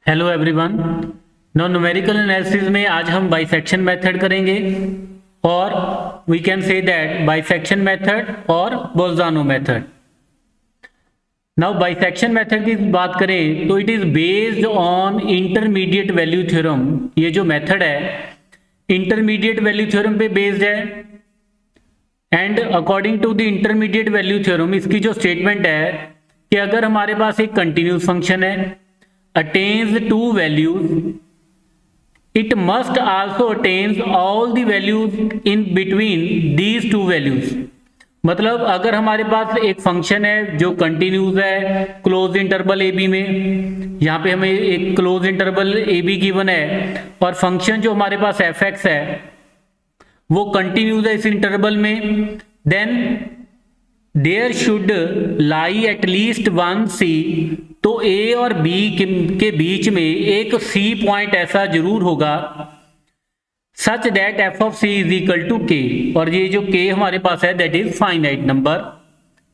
Hello everyone. Numerical analysis में आज हम बाइसेक्शन मेथड करेंगे और we can say that bisection method और Bolzano method. Now bisection method की बात करें तो it is based on intermediate value theorem. ये जो मेथड है इंटरमीडिएट वैल्यू थ्योरम पे बेस्ड है and according to the intermediate value theorem इसकी जो स्टेटमेंट है कि अगर हमारे पास एक कंटिन्यूस फंक्शन है attains two values, it must also attains all the values in between these two values। मतलब अगर हमारे पास एक फंक्शन है जो कंटिन्यूस है क्लोज इंटरवल ए बी में, यहाँ पे हमें एक close interval A be given है और फंक्शन जो हमारे पास एफ एक्स है वो कंटिन्यूस है इस इंटरवल में, then there should lie at least one C. तो ए और बी के बीच में एक सी पॉइंट ऐसा जरूर होगा such that f of c is equal to k, और ये जो के हमारे पास है दैट इज फाइनाइट नंबर।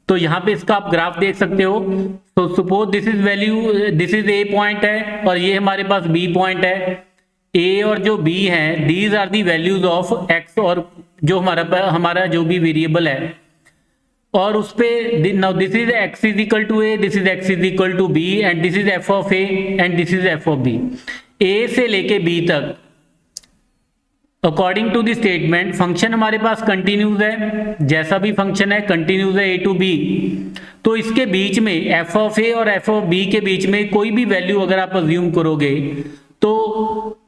तो यहाँ पे इसका आप ग्राफ देख सकते हो। तो suppose this is value, this is a point है और ये हमारे पास बी पॉइंट है। ए और जो बी है these are the values of x, और जो हमारा जो भी वेरिएबल है और उस पे now this is x is equal to a, this is x is equal to b and this is f of a and this is f of b. A से लेके बी तक according to the statement function हमारे पास continuous है, जैसा भी function है continuous है ए टू बी। तो इसके बीच में एफ ऑफ ए और एफ ऑफ बी के बीच में कोई भी वैल्यू अगर आप अज्यूम करोगे तो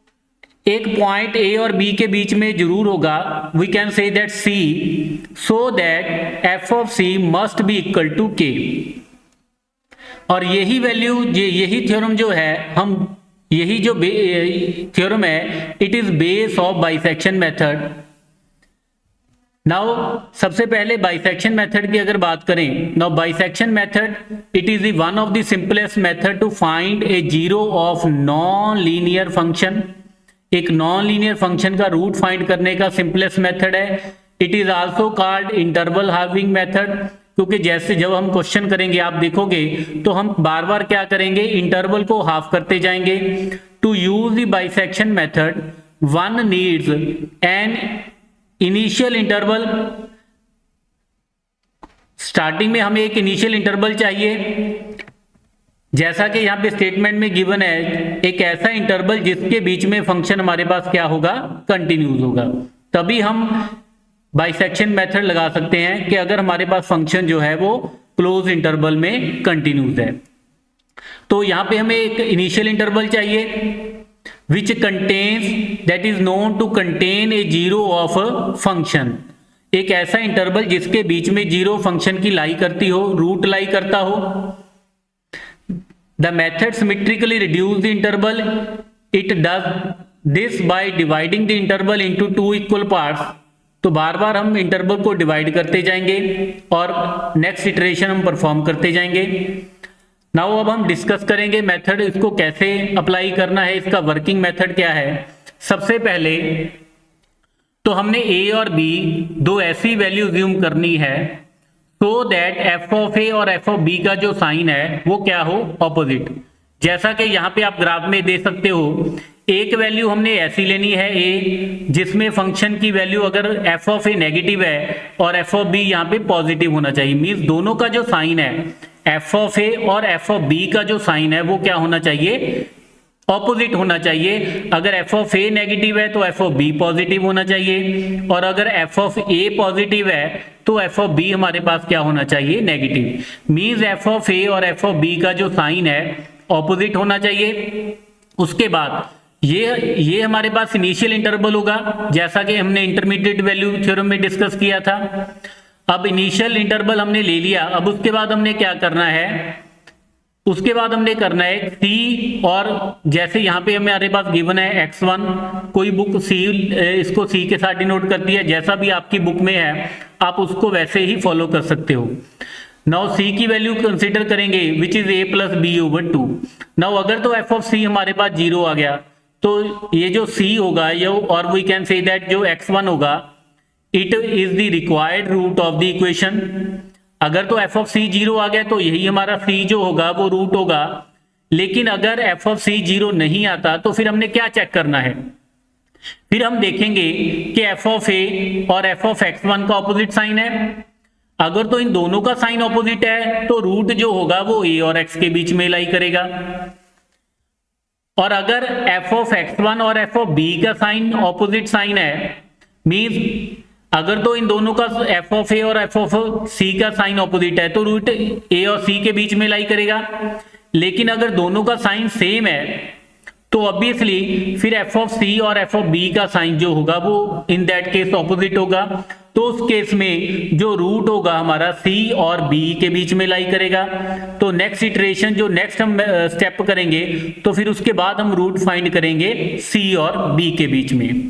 एक पॉइंट ए और बी के बीच में जरूर होगा। We can say that c, so that f of c must be equal to k. और यही वैल्यू, यही थ्योरम जो है, हम यही जो थ्योरम है it is base of bisection method. Now सबसे पहले बाइसेक्शन मेथड की अगर बात करें, now bisection method it is one of the simplest method to find a zero of non linear function. एक नॉन लीनियर फंक्शन का root find करने का सिंपलेस्ट मेथड है। It is also called interval halving method, क्योंकि जैसे जब हम question करेंगे आप देखोगे तो हम बार बार क्या करेंगे, इंटरवल को हाफ करते जाएंगे। To use the bisection method one needs an initial interval. Starting में हमें एक इनिशियल इंटरवल चाहिए, जैसा कि यहाँ पे स्टेटमेंट में गिवन है, एक ऐसा इंटरवल जिसके बीच में फंक्शन हमारे पास क्या होगा, कंटिन्यूस होगा। तभी हम बाइसेक्शन मेथड लगा सकते हैं कि अगर हमारे पास फंक्शन जो है वो क्लोज इंटरवल में कंटिन्यूस है। तो यहाँ पे हमें एक इनिशियल इंटरवल चाहिए which contains, that is known to contain a zero of function. एक ऐसा इंटरवल जिसके बीच में जीरो फंक्शन की लाई करती हो, रूट लाई करता हो। The method symmetrically reduce the interval. It does this by dividing the interval into two equal parts. तो बार बार हम इंटरवल को डिवाइड करते जाएंगे और नेक्स्ट इटरेशन हम परफॉर्म करते जाएंगे। नाउ अब हम डिस्कस करेंगे मेथड, इसको कैसे अप्लाई करना है, इसका वर्किंग मेथड क्या है। सबसे पहले तो हमने ए और बी दो ऐसी वैल्यू अज्यूम करनी है so that एफ ऑफ ए और एफ ऑफ बी का जो साइन है वो क्या हो, ऑपोजिट। जैसा कि यहाँ पे आप ग्राफ में दे सकते हो, एक वैल्यू हमने ऐसी लेनी है ए जिसमें फंक्शन की वैल्यू अगर एफ ऑफ ए नेगेटिव है और एफ ऑफ बी यहाँ पे पॉजिटिव होना चाहिए। मीन्स दोनों का जो साइन है एफ ऑफ ए और एफ ऑफ बी का जो साइन है वो क्या होना चाहिए, ऑपोजिट होना चाहिए। अगर एफ ऑफ ए नेगेटिव है तो एफ ऑफ बी पॉजिटिव होना चाहिए, और अगर एफ ऑफ ए पॉजिटिव है तो एफ ऑफ बी हमारे पास क्या होना चाहिए, नेगेटिव। मींस एफ ऑफ ए और एफ ऑफ बी का जो साइन है ऑपोजिट होना चाहिए। उसके बाद ये हमारे पास इनिशियल इंटरवल होगा, जैसा कि हमने इंटरमीडिएट वैल्यू थ्योरम में डिस्कस किया था। अब इनिशियल इंटरवल हमने ले लिया, अब उसके बाद हमने क्या करना है, उसके बाद हमने करना है सी, और जैसे यहाँ पे हमारे पास गिवन है x1, कोई बुक सी इसको सी के साथ डिनोट करती है, जैसा भी आपकी बुक में है आप उसको वैसे ही फॉलो कर सकते हो। नाउ सी की वैल्यू कंसीडर करेंगे which is a plus b over 2। Now अगर तो एफ ऑफ सी हमारे पास 0 आ गया तो ये जो c होगा ये, और वी कैन से दैट जो x1 होगा it is the required root of the equation. अगर तो एफ ऑफ सी 0 आ गया तो यही हमारा सी जो होगा वो रूट होगा लेकिन अगर एफ ऑफ सी 0 नहीं आता तो फिर हमने क्या चेक करना है, फिर हम देखेंगे कि एफ ऑफ ए और एफ ऑफ x1 का ऑपोजिट साइन है। अगर तो इन दोनों का साइन ऑपोजिट है तो रूट जो होगा वो ए और x के बीच में लाई करेगा। और अगर एफ ऑफ x1 और एफ ऑफ b का साइन ऑपोजिट साइन है, मींस अगर तो इन दोनों का एफ ऑफ ए और एफ ऑफ सी का साइन ऑपोजिट है तो रूट ए और सी के बीच में लाई करेगा। लेकिन अगर दोनों का साइन सेम है तो ऑब्वियसली फिर एफ ऑफ सी और एफ ऑफ बी का साइन जो होगा वो इन दैट केस ऑपोजिट होगा। तो उस केस में जो रूट होगा हमारा सी और बी के बीच में लाई करेगा। तो नेक्स्ट इटरेशन जो नेक्स्ट हम स्टेप करेंगे तो फिर उसके बाद हम रूट फाइंड करेंगे सी और बी के बीच में।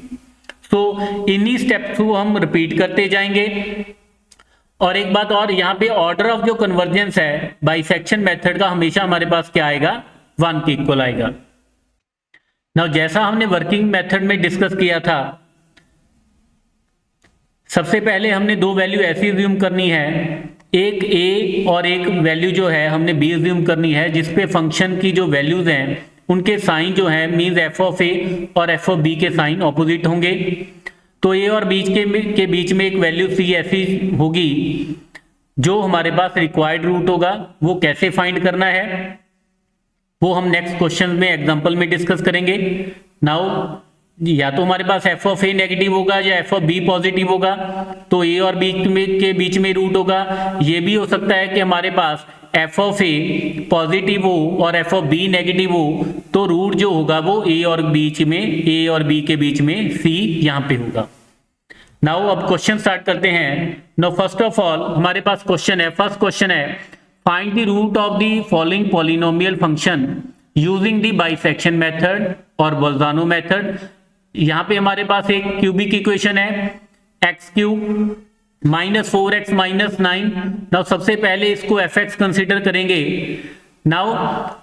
तो इन्हीं स्टेप्स को हम रिपीट करते जाएंगे। और एक बात और, यहाँ पे ऑर्डर ऑफ जो कन्वर्जेंस है बाइसेक्शन मेथड का हमेशा हमारे पास क्या आएगा, 1 के इक्वल आएगा। नाउ जैसा हमने वर्किंग मेथड में डिस्कस किया था, सबसे पहले हमने दो वैल्यू ऐसी अज्यूम करनी है, एक ए और एक वैल्यू जो है हमने बी अज्यूम करनी है, जिसपे फंक्शन की जो वैल्यूज हैं उनके साइन जो है मींस एफ ऑफ ए और एफ ऑफ बी के साइन ऑपोजिट होंगे। तो ए और बी के बीच में एक वैल्यू सी ऐसी होगी जो हमारे पास रिक्वायर्ड रूट होगा। वो कैसे फाइंड करना है वो हम नेक्स्ट क्वेश्चन में एग्जांपल में डिस्कस करेंगे। नाउ या तो हमारे पास एफ ऑफ ए नेगेटिव होगा या एफ ऑफ बी पॉजिटिव होगा, तो ए और बी के बीच में रूट होगा। ये भी हो सकता है कि हमारे पास एफ ऑफ ए पॉजिटिव हो और एफ ऑफ बी नेगेटिव हो, तो रूट जो होगा वो ए और बी के बीच में सी यहाँ पे होगा। नाउ अब क्वेश्चन स्टार्ट करते हैं। नाउ फर्स्ट ऑफ ऑल हमारे पास क्वेश्चन है, फर्स्ट क्वेश्चन है find the root of the following polynomial function using the bisection method और बोल्जानो मेथड। यहाँ पे हमारे पास एक क्यूबिक इक्वेशन है x cube minus 4x minus 9। नाउ सबसे पहले इसको fx कंसीडर करेंगे। नाउ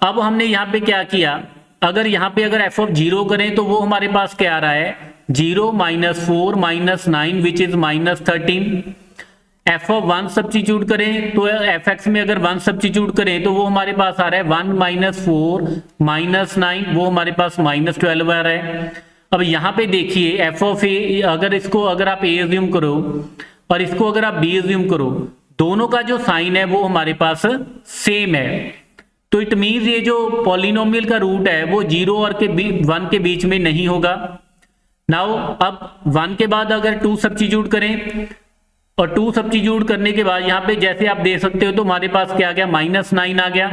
अब हमने यहाँ पे क्या किया, अगर यहाँ पे अगर f ऑफ 0 करें तो वो हमारे पास क्या आ रहा है, 0 minus 4 minus 9 which is minus 13। F of 1 substitute करें तो fx में अगर 1 सब्स्टिट्यूट करें तो वो हमारे पास आ रहा है 1 माइनस 4 माइनस 9, वो हमारे पास माइनस 12 आ रहा है। अब यहाँ पे देखिए एफ ऑफ ए, अगर इसको अगर आप ए अज्यूम करो और इसको अगर आप बी अज्यूम करो, दोनों का जो साइन है वो हमारे पास सेम है। तो इट मींस ये जो पॉलिनोमियल का रूट है वो 0 और 1 के बीच में नहीं होगा। नाउ अब 1 के बाद अगर 2 सब्स्टिट्यूट करें और 2 सब्स्टिट्यूट करने के बाद यहाँ पे जैसे आप दे सकते हो तो हमारे पास क्या आ गया, माइनस 9 आ गया।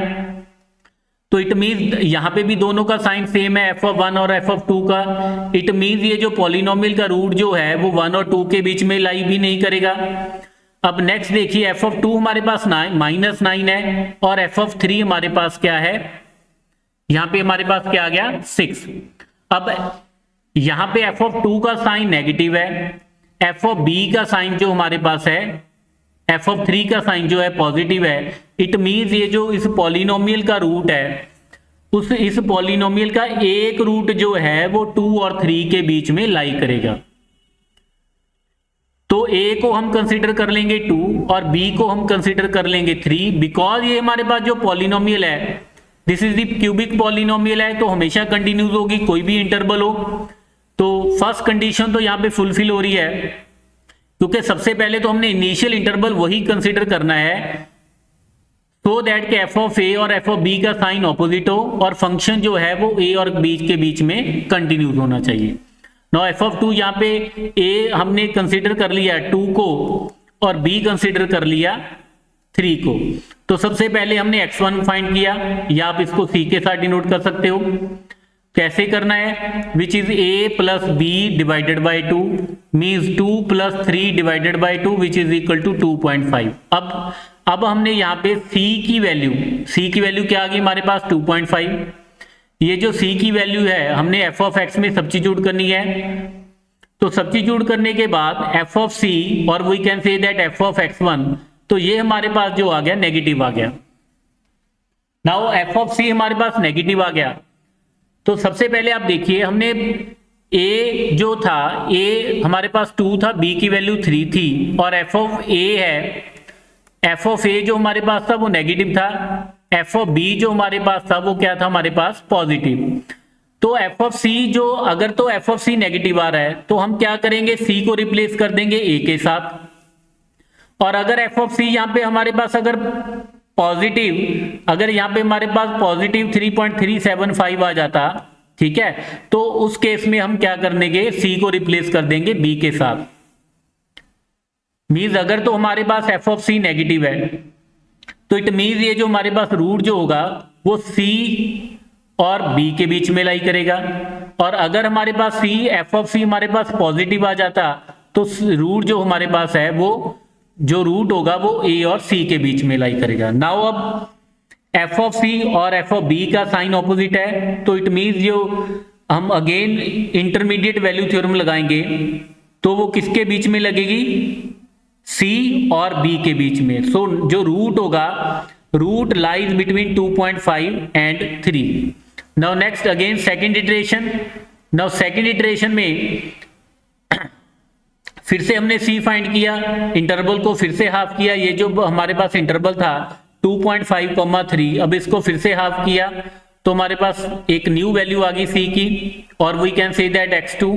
तो इट मीन्स यहाँ पे भी दोनों का साइन सेम है, एफ ऑफ 1 और एफ ऑफ 2 का। इट मीन्स ये जो पॉलिनोमियल का रूट जो है वो 1 और 2 के बीच में लाई भी नहीं करेगा। अब नेक्स्ट देखिए एफ ऑफ 2 हमारे पास माइनस 9 है और एफ ऑफ 3 हमारे पास क्या है, यहाँ पे हमारे पास क्या आ गया 6। अब यहाँ पे एफ ऑफ 2 का साइन नेगेटिव है, एफ ऑफ बी का साइन जो हमारे पास है एफ ऑफ 3 का साइन जो है पॉजिटिव है। इट मींस ये जो इस पॉलिनोमियल का रूट है इस पॉलिनोमियल का एक रूट जो है वो 2 और 3 के बीच में लाई करेगा। तो ए को हम कंसीडर कर लेंगे 2 और बी को हम कंसीडर कर लेंगे 3, बिकॉज ये हमारे पास जो पॉलिनोमियल है this is the cubic polynomial है, तो हमेशा कंटिन्यूस होगी कोई भी इंटरवल हो। तो फर्स्ट कंडीशन तो यहाँ पे फुलफिल हो रही है, क्योंकि सबसे पहले तो हमने इनिशियल इंटरवल वही कंसीडर करना है सो दैट के एफ ऑफ ए और एफ ऑफ बी का साइन ऑपोजिट हो और फंक्शन जो है वो ए और बी के बीच में कंटिन्यूस होना चाहिए। नाउ एफ ऑफ 2 यहाँ पे ए हमने कंसीडर कर लिया 2 को और बी कंसीडर कर लिया 3 को। तो सबसे पहले हमने x1 फाइंड किया, या आप इसको c के साथ डिनोट कर सकते हो। कैसे करना है, which is a plus b divided by 2 means 2 plus 3 divided by 2 which is equal to 2.5। अब हमने यहाँ पे c की वैल्यू क्या आ गई हमारे पास 2.5। ये जो c की वैल्यू है हमने f ऑफ x में सब्स्टिट्यूट करनी है। तो सब्स्टिट्यूट करने के बाद f ऑफ c और we can say that f of x1, तो ये हमारे पास जो आ गया नेगेटिव आ गया। नाउ f ऑफ c हमारे पास नेगेटिव आ गया। तो सबसे पहले आप देखिए हमने a जो था a हमारे पास 2 था, b की वैल्यू 3 थी और f ऑफ a है, f ऑफ a जो हमारे पास था वो नेगेटिव था एफ ऑफ बी जो हमारे पास था वो क्या था हमारे पास पॉजिटिव। तो एफ ऑफ सी जो अगर तो एफ ऑफ सी नेगेटिव आ रहा है तो हम क्या करेंगे, सी को रिप्लेस कर देंगे ए के साथ। और अगर एफ ऑफ सी यहाँ पे हमारे पास अगर पॉजिटिव, अगर यहाँ पे हमारे पास पॉजिटिव 3.375 आ जाता, ठीक है, तो उस केस में हम क्या कर देंगे, सी को रिप्लेस कर देंगे बी के साथ। मीन्स अगर तो हमारे पास एफ ऑफ सी नेगेटिव है तो इट मीन्स ये जो हमारे पास रूट जो होगा वो सी और बी के बीच में लाई करेगा। और अगर हमारे पास सी एफ ऑफ सी हमारे पास पॉजिटिव आ जाता तो रूट जो हमारे पास है वो जो रूट होगा वो ए और सी के बीच में लाई करेगा। नाउ अब एफ ऑफ सी और एफ ऑफ बी का साइन ऑपोजिट है तो इट मीन्स जो हम अगेन इंटरमीडिएट वैल्यू थ्योरम लगाएंगे तो वो किसके बीच में लगेगी, सी और बी के बीच में। सो जो रूट होगा, root lies between 2.5 and 3। Now next again second iteration. Now second iteration में फिर से हमने सी फाइंड किया, इंटरवल को फिर से हाफ किया। ये जो हमारे पास इंटरवल था 2.5, 3, अब इसको फिर से हाफ किया तो हमारे पास एक न्यू वैल्यू आ गई सी की, और we can say that x2।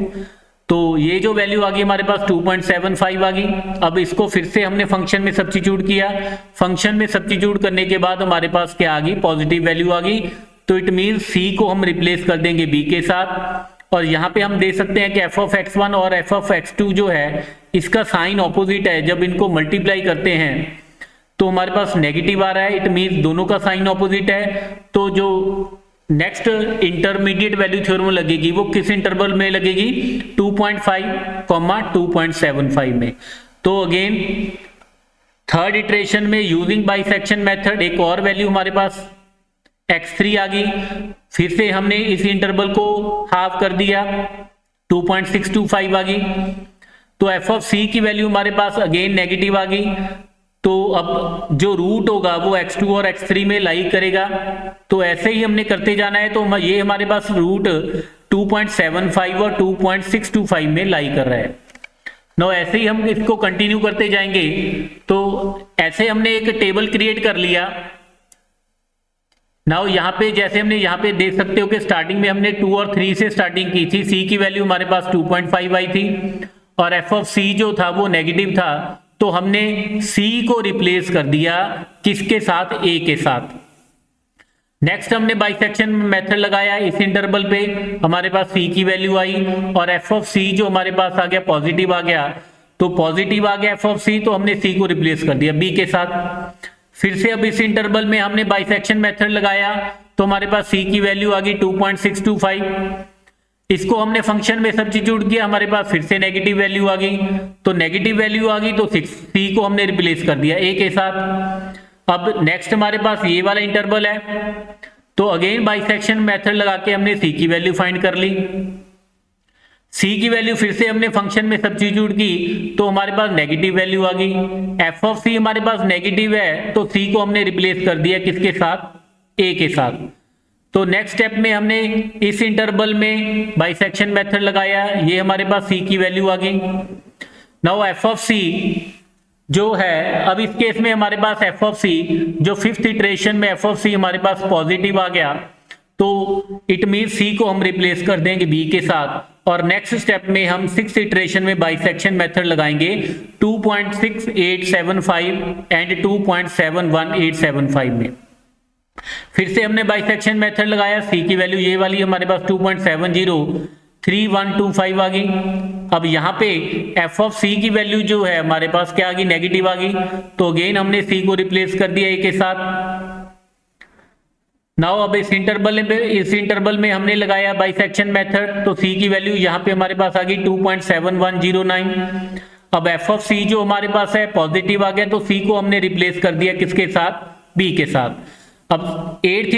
तो ये जो वैल्यू आ गई हमारे पास 2.75 आ गई। अब इसको फिर से हमने फंक्शन में सब्स्टिट्यूट किया, फंक्शन में सब्स्टिट्यूट करने के बाद हमारे पास क्या आ गई, पॉजिटिव वैल्यू आ गई। तो इट मीन्स सी को हम रिप्लेस कर देंगे बी के साथ। और यहाँ पे हम दे सकते हैं कि एफ ऑफ x1 और एफ ऑफ x2 जो है इसका साइन ऑपोजिट है। जब इनको मल्टीप्लाई करते हैं तो हमारे पास नेगेटिव आ रहा है, इट मीन्स दोनों का साइन ऑपोजिट है। तो जो नेक्स्ट इंटरमीडिएट वैल्यू थ्योरम लगेगी वो किस इंटरवल में लगेगी, 2.5, 2.75 में। तो अगेन थर्ड इटरेशन में यूजिंग बाइसेक्शन मेथड एक और वैल्यू हमारे पास x3 आ गई। फिर से हमने इस इंटरवल को हाफ कर दिया, 2.625 आ गई। तो एफ ऑफ सी की वैल्यू हमारे पास अगेन नेगेटिव आ गई। तो अब जो रूट होगा वो x2 और x3 में लाई करेगा। तो ऐसे ही हमने करते जाना है। तो ये हमारे पास रूट 2.75 और 2.625 में लाई कर रहा है। नो ऐसे ही हम इसको कंटिन्यू करते जाएंगे। तो ऐसे हमने एक टेबल क्रिएट कर लिया। नाउ यहाँ पे जैसे हमने यहाँ पे देख सकते हो कि स्टार्टिंग में हमने 2 और 3 से स्टार्टिंग की थी। सी की वैल्यू हमारे पास 2.5 आई थी और एफ ऑफ सी जो था वो नेगेटिव था। तो हमने C को रिप्लेस कर दिया किसके साथ, A के साथ। नेक्स्ट हमने बाइसेक्शन मेथड लगाया, इस इंटरवल पे हमारे पास C की वैल्यू आई और f ऑफ C जो हमारे पास आ गया पॉजिटिव आ गया। तो पॉजिटिव आ गया f ऑफ C, तो हमने C को रिप्लेस कर दिया B के साथ। फिर से अब इस इंटरवल में हमने बाइसेक्शन मेथड लगाया तो हमारे पास C की वैल्यू आ गई 2.625। इसको हमने फंक्शन में सब्स्टिट्यूट किया, हमारे पास फिर से नेगेटिव वैल्यू आ गई। तो नेगेटिव वैल्यू आ गई तो सी को हमने रिप्लेस कर दिया ए के साथ। अब नेक्स्ट हमारे पास ये वाला इंटरवल है। तो अगेन बाइसेक्शन मेथड लगा के हमने सी की वैल्यू फाइंड कर ली। सी की वैल्यू फिर से हमने फंक्शन में सब्स्टिट्यूट की तो हमारे पास नेगेटिव वैल्यू आ गई। एफ ऑफ सी हमारे पास नेगेटिव है तो सी को हमने रिप्लेस कर दिया किसके साथ, ए के साथ। तो नेक्स्ट स्टेप में हमने इस इंटरवल में बाइसेक्शन मेथड लगाया, ये हमारे पास सी की वैल्यू आ गई। नाउ एफ ऑफ सी जो है, अब इस केस में हमारे पास एफ ऑफ सी जो फिफ्थ इटरेशन में एफ ऑफ सी हमारे पास पॉजिटिव आ गया तो इट मीन सी को हम रिप्लेस कर देंगे बी के साथ। और नेक्स्ट स्टेप में हम सिक्स इटरेशन में बाइसेक्शन मेथड लगाएंगे 2.6875 एंड 2.71875 में। फिर से हमने बाइसेक्शन मेथड लगाया, सी की वैल्यू ये वाली हमारे पास 2.703125 आ गई। अब यहाँ पे एफ ऑफ सी की वैल्यू जो है हमारे पास क्या आ गई, नेगेटिव आ गई। तो अगेन हमने सी को रिप्लेस कर दिया ए के साथ। नाउ अब इस इंटरवल में हमने लगाया बाइसेक्शन मेथड, तो सी की वैल्यू यहाँ पे हमारे पास आ गई 2.7109। अब एफ ऑफ सी जो हमारे पास है पॉजिटिव आ गया तो सी को हमने रिप्लेस कर दिया किसके साथ, बी के साथ। अब एट्थ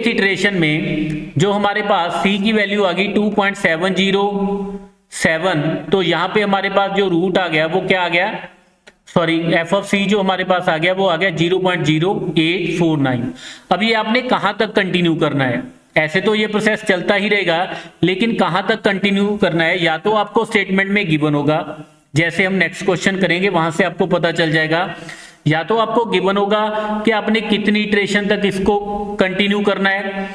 इटरेशन में जो हमारे पास सी की वैल्यू आ गई 2.707, तो यहाँ पे हमारे पास जो रूट आ गया वो क्या आ गया, सॉरी एफ ऑफ सी जो हमारे पास आ गया वो आ गया 0.0849। अब ये आपने कहाँ तक कंटिन्यू करना है, ऐसे तो ये प्रोसेस चलता ही रहेगा लेकिन कहाँ तक कंटिन्यू करना है या तो आपको स्टेटमेंट में गिवन होगा, जैसे हम नेक्स्ट क्वेश्चन करेंगे वहां से आपको पता चल जाएगा, या तो आपको गिवन होगा कि आपने कितनी इटरेशन तक इसको कंटिन्यू करना है,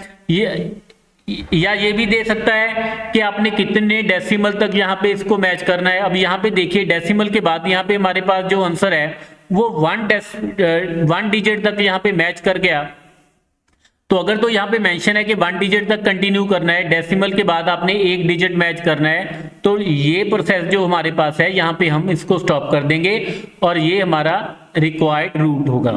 या ये भी दे सकता है कि आपने कितने डेसिमल तक यहाँ पे इसको मैच करना है। अब यहाँ पे देखिए डेसिमल के बाद यहाँ पे हमारे पास जो आंसर है वो 1 डिजिट तक यहाँ पे मैच कर गया। तो अगर तो यहाँ पे मेंशन है कि 1 डिजिट तक कंटिन्यू करना है, डेसिमल के बाद आपने 1 डिजिट मैच करना है, तो ये प्रोसेस जो हमारे पास है यहाँ पे हम इसको स्टॉप कर देंगे और ये हमारा रिक्वायर्ड रूट होगा।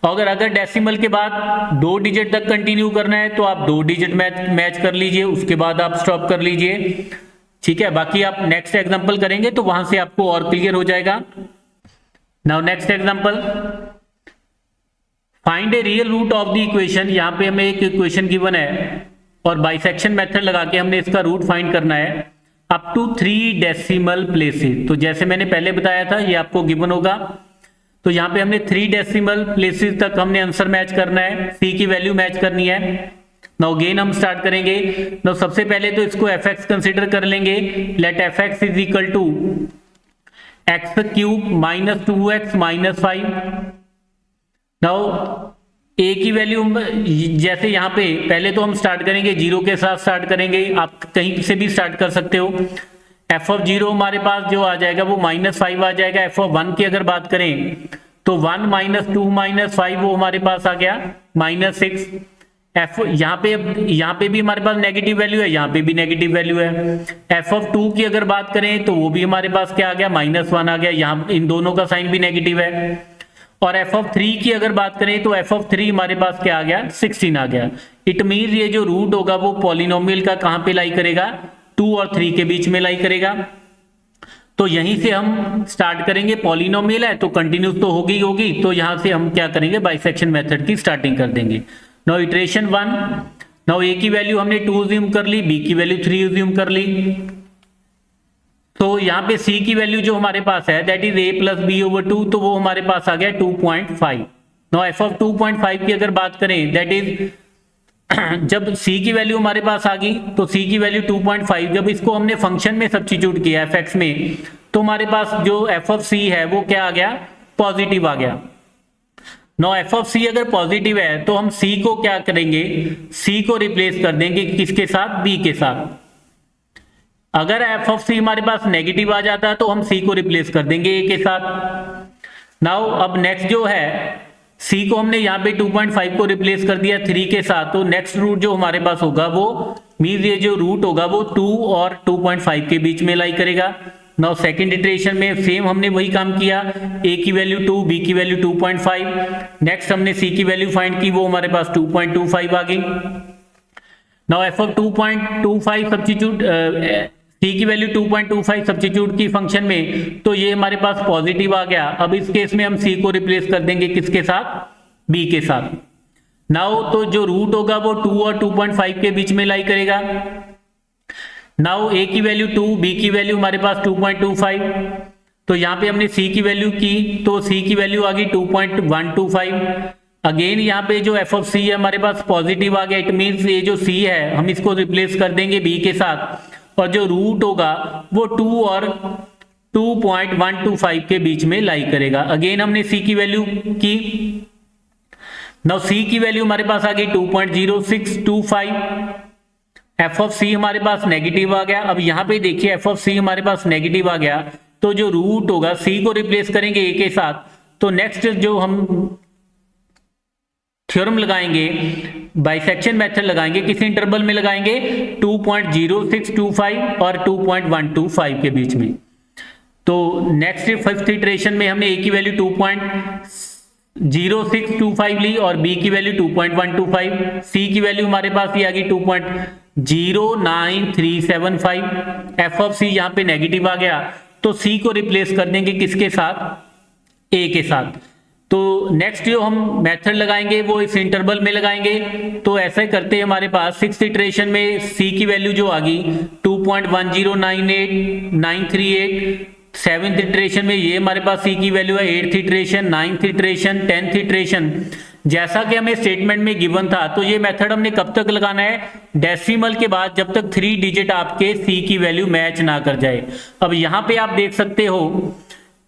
अगर डेसिमल के बाद 2 डिजिट तक कंटिन्यू करना है तो आप 2 डिजिट मैच कर लीजिए, उसके बाद आप स्टॉप कर लीजिए। ठीक है, बाकी आप नेक्स्ट एग्जांपल करेंगे तो वहां से आपको और क्लियर हो जाएगा। Now next example, find a real root of the equation. यहाँ पे हमें एक इक्वेशन गिवन है और बाइसेक्शन मेथड लगा के हमने इसका रूट फाइंड करना है अप टू 3 डेसिमल प्लेसेस। तो जैसे मैंने पहले बताया था ये आपको गिवन होगा, तो यहाँ पे हमने 3 डेसिमल प्लेसेस तक हमने आंसर मैच करना है, सी की वैल्यू मैच करनी है। नाउ अगेन हम स्टार्ट करेंगे। नाउ सबसे पहले तो इसको fx कंसीडर कर लेंगे। Let fx is equal to x cube minus 2x minus 5। Now a की वैल्यू जैसे यहाँ पे पहले तो हम स्टार्ट करेंगे 0 के साथ स्टार्ट करेंगे, आप कहीं से भी स्टार्ट कर सकते हो। एफ ऑफ 0 हमारे पास जो आ जाएगा वो -5 आ जाएगा। एफ ऑफ 1 की अगर बात करें तो 1 - 2 - 5 वो हमारे पास आ गया -6। एफ यहाँ पे भी हमारे पास नेगेटिव वैल्यू है, यहाँ पे भी नेगेटिव वैल्यू है। एफ ऑफ 2 की अगर बात करें तो वो भी हमारे पास क्या आ गया -1 आ गया, यहाँ इन दोनों का साइन भी नेगेटिव है। और एफ ऑफ 3 की अगर बात करें तो एफ ऑफ 3 हमारे पास क्या आ गया 16 आ गया। इट मीन ये जो रूट होगा वो पॉलिनोमियल का कहां पे लाई करेगा 2 और 3 के बीच में लाई करेगा। तो यहीं से हम स्टार्ट करेंगे, पॉलिनोमियल है तो कंटिन्यूस तो होगी, तो यहां से हम क्या करेंगे बाइसेक्शन मेथड की स्टार्टिंग कर देंगे। नाउ इटरेशन 1, नाउ ए की वैल्यू हमने 2 अज्यूम कर ली, बी की वैल्यू 3 अज्यूम कर ली। तो यहाँ पे सी की वैल्यू जो हमारे पास है that is a plus b over 2, तो वो हमारे पास आ गया 2.5। नाउ एफ ऑफ 2.5 की अगर बात करें दैट इज जब c की वैल्यू हमारे पास आ गई तो c की वैल्यू 2.5, जब इसको हमने फंक्शन में सब्स्टिट्यूट किया fx में तो हमारे पास जो f ऑफ c है वो क्या आ गया पॉजिटिव आ गया। नाउ f ऑफ c अगर पॉजिटिव है तो हम c को क्या करेंगे, c को रिप्लेस कर देंगे किसके साथ, b के साथ। अगर f ऑफ c हमारे पास नेगेटिव आ जाता है तो हम c को रिप्लेस कर देंगे a के साथ। नाउ अब नेक्स्ट जो है c को हमने यहाँ पे 2.5 को रिप्लेस कर दिया 3 के साथ, तो नेक्स्ट रूट जो हमारे पास होगा वो मींस ये जो रूट होगा वो 2 और 2.5 के बीच में लाई करेगा। नाउ सेकंड इटरेशन में सेम हमने वही काम किया, a की वैल्यू 2, b की वैल्यू 2.5। नेक्स्ट हमने c की वैल्यू फाइंड की, वो हमारे पास 2.25 आ गई। Now F of 2.25 substitute c की वैल्यू 2.25 सब्स्टिट्यूट की फंक्शन में, तो ये हमारे पास पॉजिटिव आ गया। अब इस केस में हम c को रिप्लेस कर देंगे किसके साथ, b के साथ। नाउ तो जो रूट होगा वो 2 और 2.5 के बीच में लाई करेगा। नाउ a की वैल्यू 2, b की वैल्यू हमारे पास 2.25, तो यहाँ पे हमने c की वैल्यू की तो c की वैल्यू आ गई 2.125। अगेन यहाँ पे जो f ऑफ c है हमारे पास पॉजिटिव आ गया, इट मीन्स ये जो c है हम इसको रिप्लेस कर देंगे b के साथ और जो रूट होगा वो 2 और 2.125 के बीच में लाई करेगा। अगेन हमने c की वैल्यू की, नाउ c की वैल्यू हमारे पास आ गई 2.0625। f ऑफ c हमारे पास नेगेटिव आ गया। अब यहाँ पे देखिए f ऑफ c हमारे पास नेगेटिव आ गया तो जो रूट होगा c को रिप्लेस करेंगे a के साथ, तो नेक्स्ट जो हम थ्योरम लगाएंगे बाइसेक्शन मेथड लगाएंगे, किस इंटरवल में लगाएंगे 2.0625 और 2.125 के बीच में। तो नेक्स्ट फिफ्थ इटरेशन में हमने a की वैल्यू 2.0625 ली और b की वैल्यू 2.125, c की वैल्यू हमारे पास ये आ गई 2.09375। f ऑफ c यहाँ पे नेगेटिव आ गया तो c को रिप्लेस कर देंगे किसके साथ, a के साथ। तो नेक्स्ट जो हम मेथड लगाएंगे वो इस इंटरवल में लगाएंगे। तो ऐसा करते हैं हमारे पास सिक्स्थ इटरेशन में c की वैल्यू जो आ गई 2.1098938। सेवेंथ इटरेशन में ये हमारे पास c की वैल्यू है, eighth iteration, ninth iteration, 10th iteration. जैसा कि हमें स्टेटमेंट में गिवन था तो ये मेथड हमने कब तक लगाना है, डेसिमल के बाद, जब तक 3 डिजिट आपके c की वैल्यू मैच ना कर जाए। अब यहाँ पे आप देख सकते हो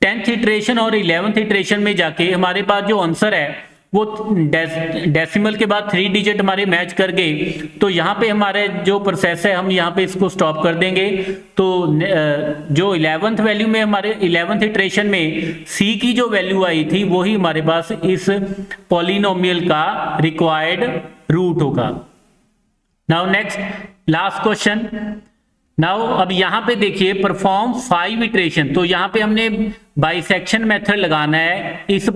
10th इटरेशन और 11th इटरेशन में जाके हमारे पास जो आंसर है वो डेसिमल के बाद 3 डिजिट हमारे मैच कर गए, तो यहाँ पे हमारे जो प्रोसेस है हम यहाँ पे इसको स्टॉप कर देंगे। तो जो 11th वैल्यू में हमारे 11th इटरेशन में सी की जो वैल्यू आई थी वही हमारे पास इस पॉलिनोमियल का रिक्वायर्ड रूट होगा। Now next last question. Now अब यहाँ पे देखिए परफॉर्म 5 इटरेशन, तो यहाँ पे हमने बाइसेक्शन मेथड लगाना है इस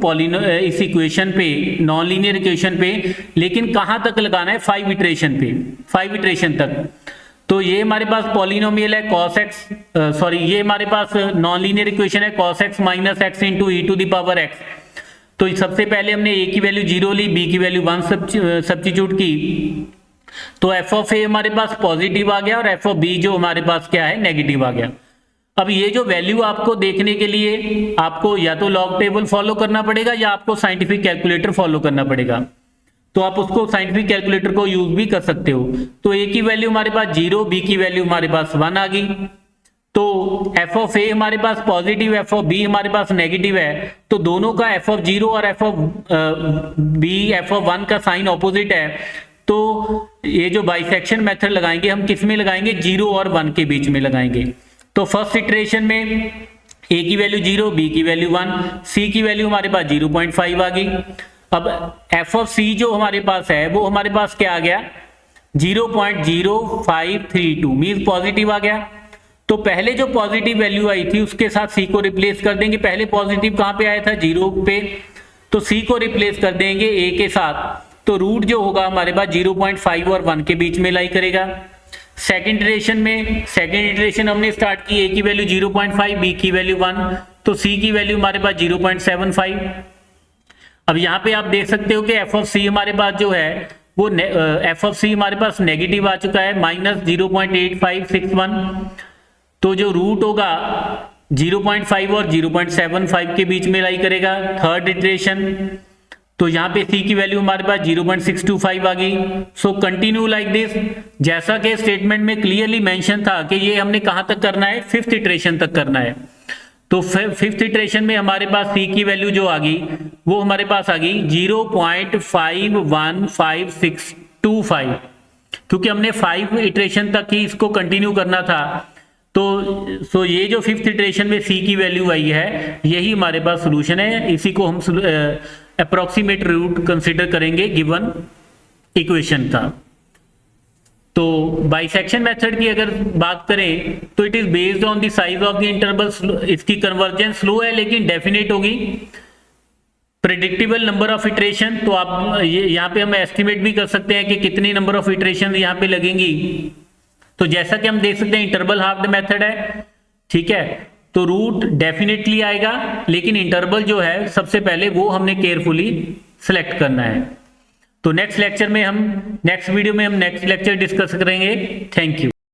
इक्वेशन पे, नॉन लीनियर इक्वेशन पे, लेकिन कहाँ तक लगाना है? 5 इटरेशन पे, 5 इटरेशन तक। तो ये हमारे पास पॉलिनोमियल है cos x, सॉरी ये हमारे पास नॉन लीनियर इक्वेशन है cos x minus x into e to the power x। तो सबसे पहले हमने a की वैल्यू 0 ली, b की वैल्यू 1 सब्स्टिट्यूट की, तो एफ ऑफ ए हमारे पास पॉजिटिव आ गया और एफ ऑफ बी जो हमारे पास क्या है? नेगेटिव आ गया। अब ये जो वैल्यू आपको देखने के लिए आपको या तो लॉग टेबल फॉलो करना पड़ेगा या आपको साइंटिफिक कैलकुलेटर फॉलो करना पड़ेगा। तो आप उसको साइंटिफिक कैलकुलेटर को यूज भी कर सकते हो। तो ए की वैल्यू हमारे पास 0, बी की वैल्यू हमारे पास 1 आ गई। तो एफ ऑफ ए हमारे पास पॉजिटिव, एफ ऑफ बी हमारे पास नेगेटिव है, तो दोनों का एफ ऑफ 0 और f of b f of 1 का साइन ऑपोजिट है। तो ये जो बाइसेक्शन मेथड लगाएंगे हम किस में लगाएंगे? 0 और 1 के बीच में लगाएंगे। तो फर्स्ट इटरेशन में ए की वैल्यू 0, बी की वैल्यू 1, सी की वैल्यू हमारे पास 0.5 आ गई। अब एफ ऑफ सी जो हमारे पास है वो हमारे पास क्या आ गया? 0.0532 मींस पॉजिटिव आ गया। तो पहले जो पॉजिटिव वैल्यू आई थी उसके साथ सी को रिप्लेस कर देंगे। पहले पॉजिटिव कहां पे आया था? 0 पे, तो सी को रिप्लेस कर देंगे ए के साथ। तो रूट जो होगा हमारे पास 0.5 और 1 के बीच में लाई करेगा। सेकंड इटरेशन हमने स्टार्ट की, ए की वैल्यू 0.5, बी की वैल्यू 1, तो सी की वैल्यू हमारे पास 0.75। अब यहाँ पे आप देख सकते हो कि एफ ऑफ सी हमारे पास जो है वो एफ ऑफ सी हमारे पास नेगेटिव आ चुका है, -0.8561। तो जो रूट होगा 0.5 और 0.75 के बीच में लाई करेगा। थर्ड इटरेशन, तो यहाँ पे सी की वैल्यू हमारे पास 0.625 आ गई। So continue like this. जैसा कि स्टेटमेंट में क्लियरली मेंशन था कि ये हमने कहां तक करना है? 5th इटरेशन तक करना है। तो 5th इटरेशन में हमारे पास सी की वैल्यू जो आ गई वो हमारे पास आ गई 0.515625, क्योंकि हमने 5 इटरेशन तक ही इसको कंटिन्यू करना था। तो ये जो 5th इटरेशन में सी की वैल्यू आई है यही हमारे पास सोल्यूशन है। इसी को हम अप्रोक्सीमेट रूट कंसीडर करेंगे गिवन इक्वेशन का। तो बाइसेक्शन मेथड की अगर बात करें तो it is based on the size of the interval. इसकी कन्वर्जेंस स्लो है लेकिन डेफिनेट होगी। प्रेडिक्टेबल नंबर ऑफ इटरेशन, तो आप यहाँ पे हम एस्टिमेट भी कर सकते हैं कि कितनी नंबर ऑफ इटरेशन यहाँ पे लगेंगी। तो जैसा कि हम देख सकते हैं इंटरवल हाफ्ड मेथड है, ठीक है। तो रूट डेफिनेटली आएगा, लेकिन इंटरवल जो है सबसे पहले वो हमने केयरफुली सिलेक्ट करना है। तो नेक्स्ट वीडियो में हम नेक्स्ट लेक्चर डिस्कस करेंगे। Thank you.